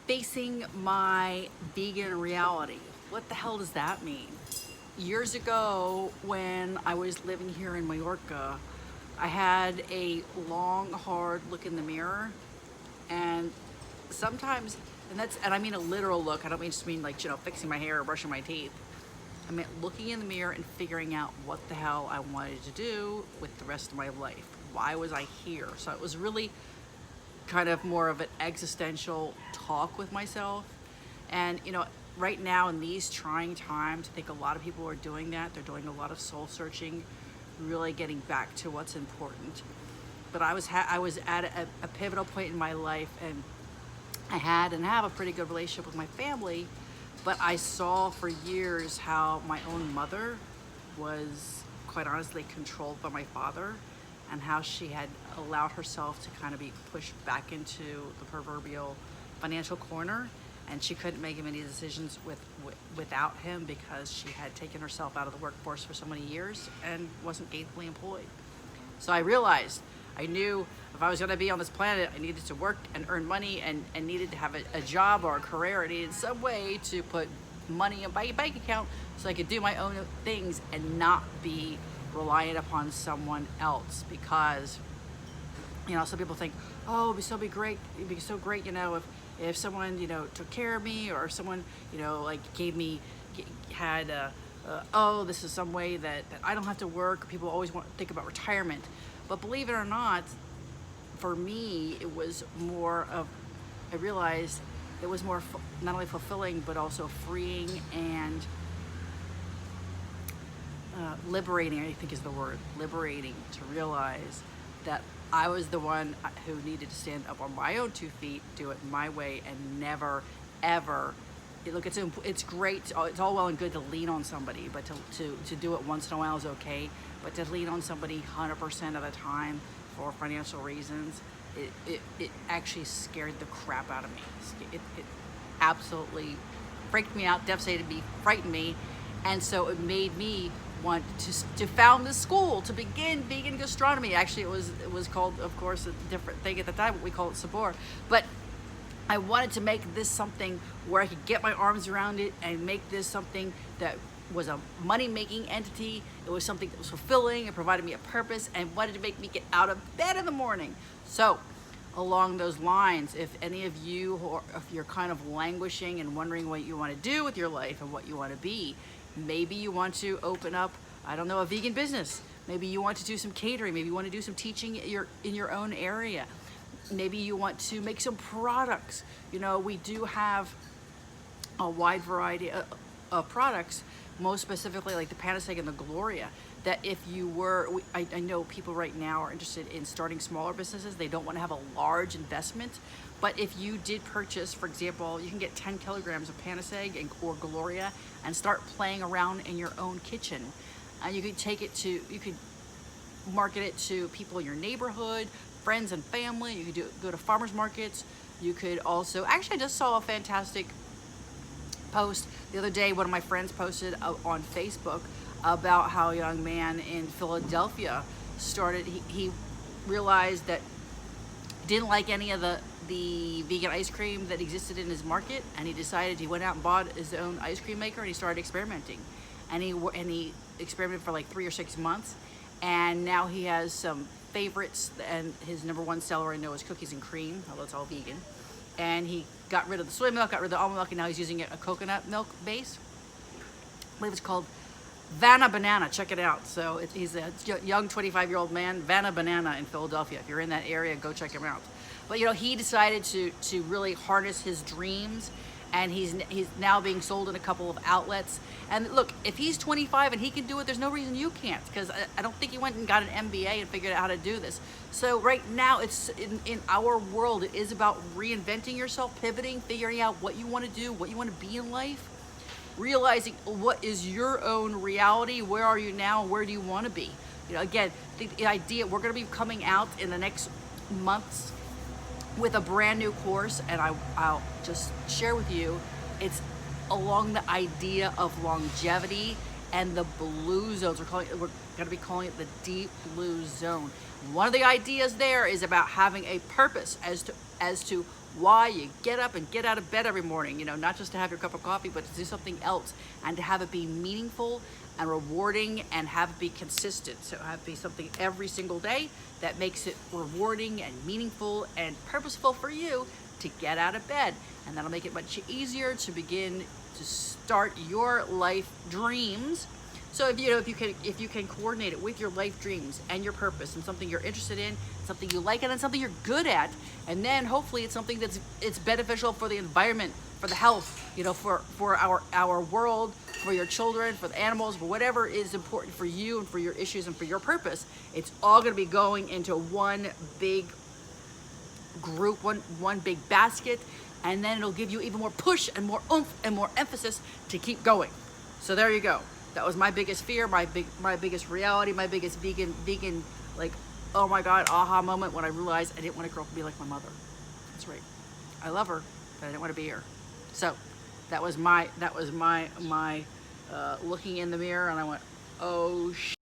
facing my vegan reality. What the hell does that mean? Years ago, when I was living here in Mallorca, I had a long, hard look in the mirror, and sometimes, and I mean a literal look. I don't mean just mean like fixing my hair or brushing my teeth. I meant looking in the mirror and figuring out what the hell I wanted to do with the rest of my life. Why was I here? So it was really kind of more of an existential talk with myself. And right now in these trying times, I think a lot of people are doing that. They're doing a lot of soul searching, really getting back to what's important. But I was at a pivotal point in my life, and I had and have a pretty good relationship with my family, but I saw for years how my own mother was quite honestly controlled by my father, and how she had allowed herself to kind of be pushed back into the proverbial financial corner, and she couldn't make many decisions without him because she had taken herself out of the workforce for so many years and wasn't gainfully employed. So I realized, I knew if I was going to be on this planet, I needed to work and earn money, and needed to have a job or a career. I needed some way to put money in my bank account so I could do my own things and not be reliant upon someone else. Because some people think, oh, it'd be so great, if someone took care of me, or if someone like oh, this is some way that I don't have to work. People always want to think about retirement, but believe it or not, for me it was more of, I realized it was more not only fulfilling but also freeing and liberating, I think is the word, liberating, to realize that I was the one who needed to stand up on my own 2 feet, do it my way, and never, ever. Look, it's great. It's all well and good to lean on somebody, but to do it once in a while is okay. But to lean on somebody 100% of the time for financial reasons, it actually scared the crap out of me. It absolutely freaked me out, devastated me, frightened me, and so it made me want to found this school to begin vegan gastronomy. Actually, it was called, of course, a different thing at the time. We call it Sabor, but I wanted to make this something where I could get my arms around it and make this something that was a money-making entity. It was something that was fulfilling. It provided me a purpose and wanted to make me get out of bed in the morning. So along those lines, if any of you, or if you're kind of languishing and wondering what you want to do with your life and what you want to be, maybe you want to open up, I don't know, a vegan business. Maybe you want to do some catering. Maybe you want to do some teaching in your own area. Maybe you want to make some products. We do have a wide variety of products, most specifically like the Panacea and the Gloria, that if you were, I know people right now are interested in starting smaller businesses. They don't want to have a large investment. But if you did purchase, for example, you can get 10 kilograms of Panacea or Gloria and start playing around in your own kitchen. And you could market it to people in your neighborhood, friends and family. You could go to farmers markets. You could also, actually I just saw a fantastic post the other day. One of my friends posted on Facebook about how a young man in Philadelphia he realized that didn't like any of the vegan ice cream that existed in his market, and he went out and bought his own ice cream maker, and he started experimenting, and he experimented for like 3 or 6 months, and now he has some favorites, and his number one seller I know is cookies and cream, although it's all vegan. And he got rid of the soy milk, got rid of the almond milk, and now he's using a coconut milk base. I believe it's called Vanna Banana. Check it out. So he's a young 25-year-old man, Vanna Banana in Philadelphia. If you're in that area, go check him out. But he decided to really harness his dreams, and he's now being sold in a couple of outlets. And look, if he's 25 and he can do it, there's no reason you can't, because I don't think he went and got an MBA and figured out how to do this. So right now, it's in our world, it is about reinventing yourself, pivoting, figuring out what you want to do, what you want to be in life, realizing what is your own reality, where are you now, where do you want to be. Again, the idea, we're going to be coming out in the next months with a brand new course, and I'll just share with you, it's along the idea of longevity and the blue zones. We're going to be calling it the deep blue zone. One of the ideas there is about having a purpose as to why you get up and get out of bed every morning, not just to have your cup of coffee, but to do something else and to have it be meaningful and rewarding and have it be consistent. So have it be something every single day that makes it rewarding and meaningful and purposeful for you to get out of bed. And that'll make it much easier to begin to start your life dreams. So if you can coordinate it with your life dreams and your purpose and something you're interested in, something you like, and then something you're good at, and then hopefully it's something it's beneficial for the environment, for the health, for our world, for your children, for the animals, for whatever is important for you and for your issues and for your purpose. It's all going to be going into one big group, one big basket, and then it'll give you even more push and more oomph and more emphasis to keep going. So there you go. That was my biggest fear, my biggest reality, my biggest vegan, like, oh my God, aha moment when I realized I didn't want to grow up and be like my mother. That's right. I love her, but I didn't want to be her. So that was my looking in the mirror, and I went, oh shit.